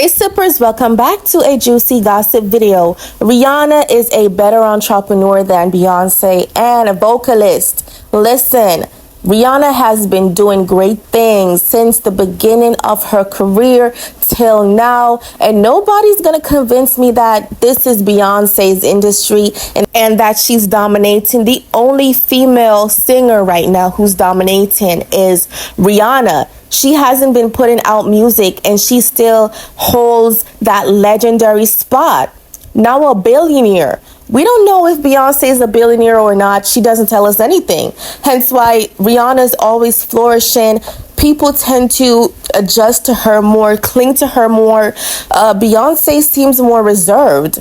Hey sippers, welcome back to a juicy gossip video. Rihanna is a better entrepreneur than Beyonce and a vocalist. Listen, Rihanna has been doing great things since the beginning of her career till now, and nobody's gonna convince me that this is Beyonce's industry and that she's dominating. The only female singer right now who's dominating is Rihanna. She hasn't been putting out music and she still holds that legendary spot. Now a billionaire. We don't know if Beyonce is a billionaire or not. She doesn't tell us anything. Hence why Rihanna's always flourishing. People tend to adjust to her more, cling to her more. Beyonce seems more reserved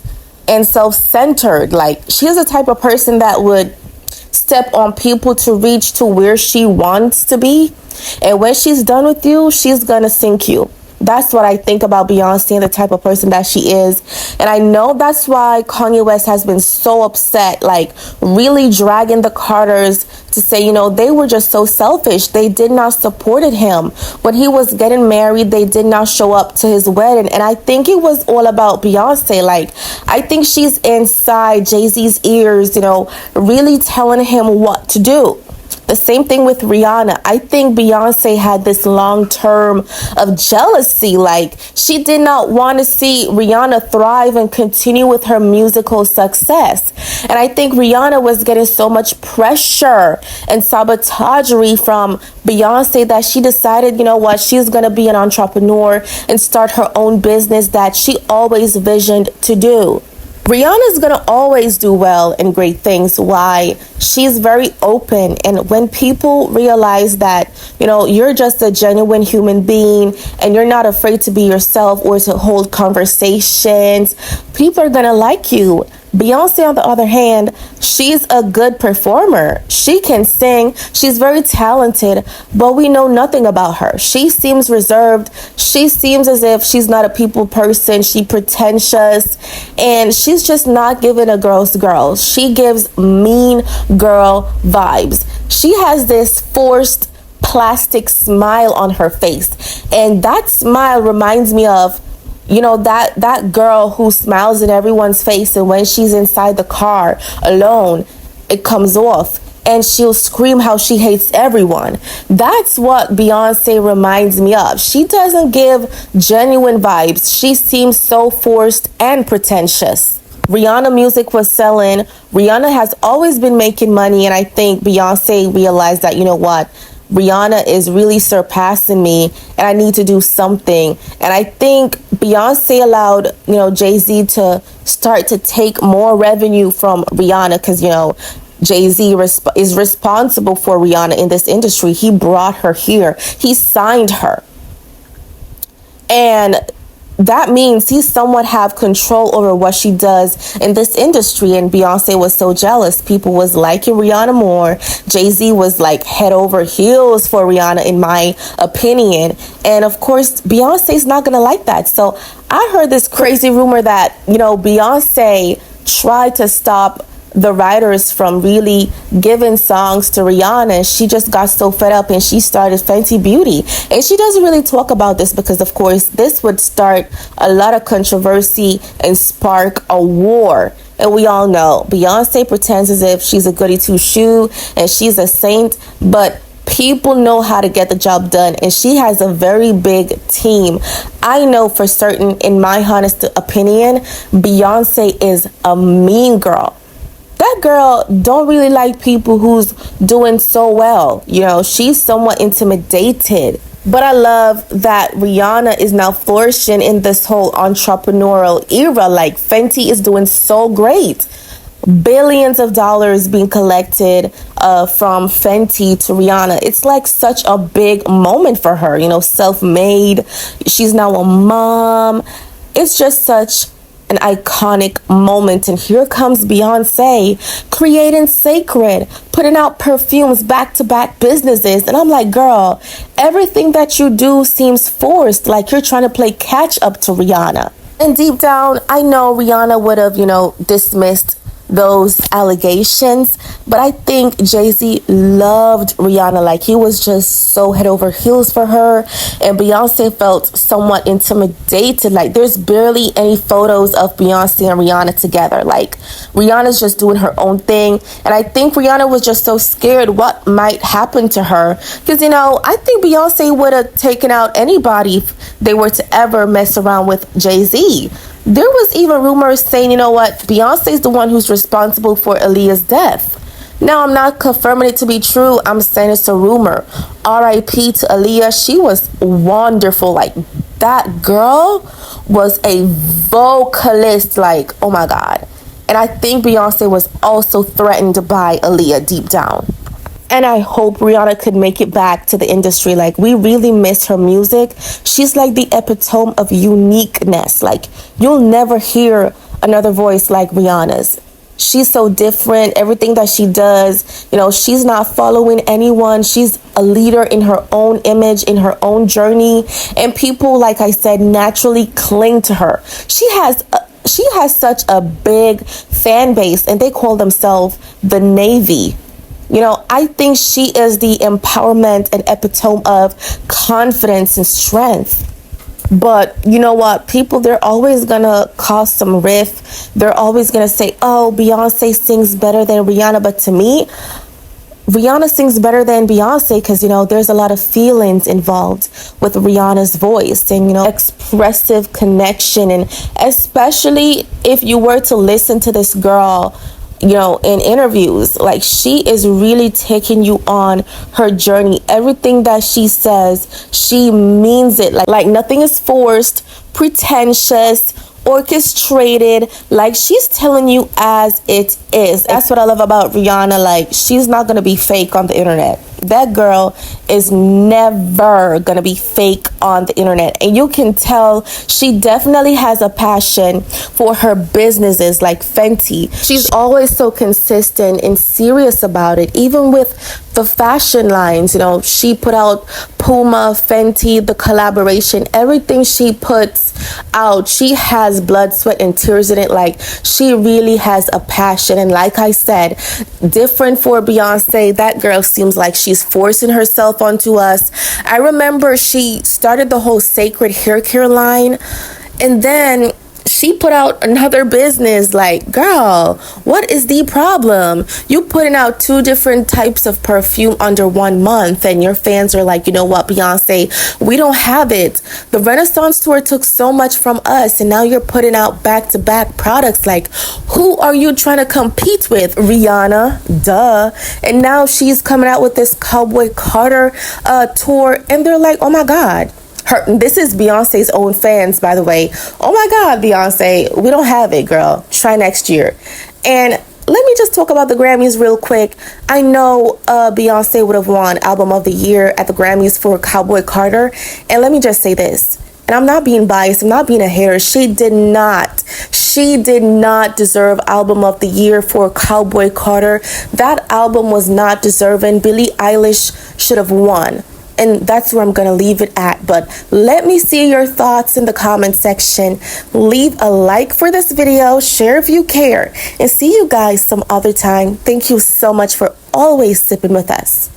and self-centered. Like, she's the type of person that would step on people to reach to where she wants to be. And when she's done with you, she's gonna sink you. That's what I think about Beyonce and the type of person that she is. And I know that's why Kanye West has been so upset, like really dragging the Carters to say, you know, they were just so selfish. They did not support him. When he was getting married, they did not show up to his wedding. And I think it was all about Beyonce. Like, I think she's inside Jay-Z's ears, you know, really telling him what to do. The same thing with Rihanna. I think Beyonce had this long term of jealousy. Like, she did not want to see Rihanna thrive and continue with her musical success. And I think Rihanna was getting so much pressure and sabotagery from Beyonce that she decided, you know what, she's going to be an entrepreneur and start her own business that she always visioned to do. Rihanna's gonna always do well and great things. Why? She's very open, and when people realize that, you know, you're just a genuine human being and you're not afraid to be yourself or to hold conversations, people are gonna like you. Beyonce, on the other hand, she's a good performer. She can sing. She's very talented, but we know nothing about her. She seems reserved. She seems as if she's not a people person. She's pretentious, and she's just not giving a girl's girl. She gives mean girl vibes. She has this forced plastic smile on her face, and that smile reminds me of, you know, that girl who smiles in everyone's face, and when she's inside the car alone, it comes off and she'll scream how she hates everyone. That's what Beyonce reminds me of. She doesn't give genuine vibes. She seems so forced and pretentious. Rihanna music was selling. Rihanna has always been making money, and I think Beyonce realized that, you know what, Rihanna is really surpassing me and I need to do something. And I think Beyonce allowed, you know, Jay-Z to start to take more revenue from Rihanna because, you know, Jay-Z is responsible for Rihanna in this industry. He brought her here. He signed her. And that means he somewhat have control over what she does in this industry. And Beyonce was so jealous. People was liking Rihanna more. Jay-Z was like head over heels for Rihanna, in my opinion. And of course, Beyonce's not going to like that. So I heard this crazy rumor that, you know, Beyonce tried to stop the writers from really giving songs to Rihanna. She just got so fed up and she started Fenty Beauty. And she doesn't really talk about this because, of course, this would start a lot of controversy and spark a war. And we all know Beyonce pretends as if she's a goody two-shoe and she's a saint, but people know how to get the job done, and she has a very big team. I know for certain, in my honest opinion, Beyonce is a mean girl. That girl don't really like people who's doing so well. You know, she's somewhat intimidated. But I love that Rihanna is now flourishing in this whole entrepreneurial era. Like, Fenty is doing so great. Billions of dollars being collected from Fenty to Rihanna. It's like such a big moment for her. You know, self-made. She's now a mom. It's just such an iconic moment. And here comes Beyonce creating sacred, putting out perfumes, back-to-back businesses. And I'm like, girl, everything that you do seems forced, like you're trying to play catch up to Rihanna. And deep down, I know Rihanna would have, you know, dismissed those allegations. But I think Jay-Z loved Rihanna. Like, he was just so head over heels for her. And Beyonce felt somewhat intimidated. Like, there's barely any photos of Beyonce and Rihanna together. Like, Rihanna's just doing her own thing. And I think Rihanna was just so scared what might happen to her. Because, I think Beyonce would have taken out anybody if they were to ever mess around with Jay-Z. There was even rumors saying, Beyonce's the one who's responsible for Aaliyah's death. Now, I'm not confirming it to be true. I'm saying it's a rumor. R.I.P. to Aaliyah. She was wonderful. Like, that girl was a vocalist. Like, oh my God. And I think Beyonce was also threatened by Aaliyah deep down. And I hope Rihanna could make it back to the industry. Like, we really miss her music. She's like the epitome of uniqueness. Like, you'll never hear another voice like Rihanna's. She's so different. Everything that she does, she's not following anyone. She's a leader in her own image, in her own journey. And people, like I said, naturally cling to her. She has such a big fan base, and they call themselves the Navy. I think she is the empowerment and epitome of confidence and strength. But you know what? People, they're always going to cause some riff. They're always going to say, oh, Beyonce sings better than Rihanna. But to me, Rihanna sings better than Beyonce because, there's a lot of feelings involved with Rihanna's voice and, expressive connection. And especially if you were to listen to this girl, in interviews, like, she is really taking you on her journey. Everything that she says, she means it. Like nothing is forced, pretentious, orchestrated. Like, she's telling you as it is. That's what I love about Rihanna. Like, she's not going to be fake on the internet. That girl is never going to be fake on the internet. And you can tell she definitely has a passion for her businesses like Fenty. She's always so consistent and serious about it. Even with the fashion lines, she put out Puma, Fenty, the collaboration, everything she puts out, she has blood, sweat, and tears in it. Like, she really has a passion. And like I said, different for Beyonce, that girl seems like she's forcing herself onto us. I remember she started the whole Sacred hair care line, and then she put out another business. Like, girl, what is the problem? You putting out 2 different types of perfume under 1 month, and your fans are like, you know what, Beyonce, we don't have it. The Renaissance tour took so much from us, and now you're putting out back-to-back products. Like, who are you trying to compete with? Rihanna, duh. And now she's coming out with this Cowboy Carter tour, and they're like, oh my God. This is Beyonce's own fans, by the way. Oh my God, Beyonce, we don't have it, girl. Try next year. And let me just talk about the Grammys real quick. I know Beyonce would have won Album of the Year at the Grammys for Cowboy Carter. And let me just say this. And I'm not being biased. I'm not being a hater. She did not deserve Album of the Year for Cowboy Carter. That album was not deserving. Billie Eilish should have won. And that's where I'm going to leave it at. But let me see your thoughts in the comment section. Leave a like for this video. Share if you care. And see you guys some other time. Thank you so much for always sipping with us.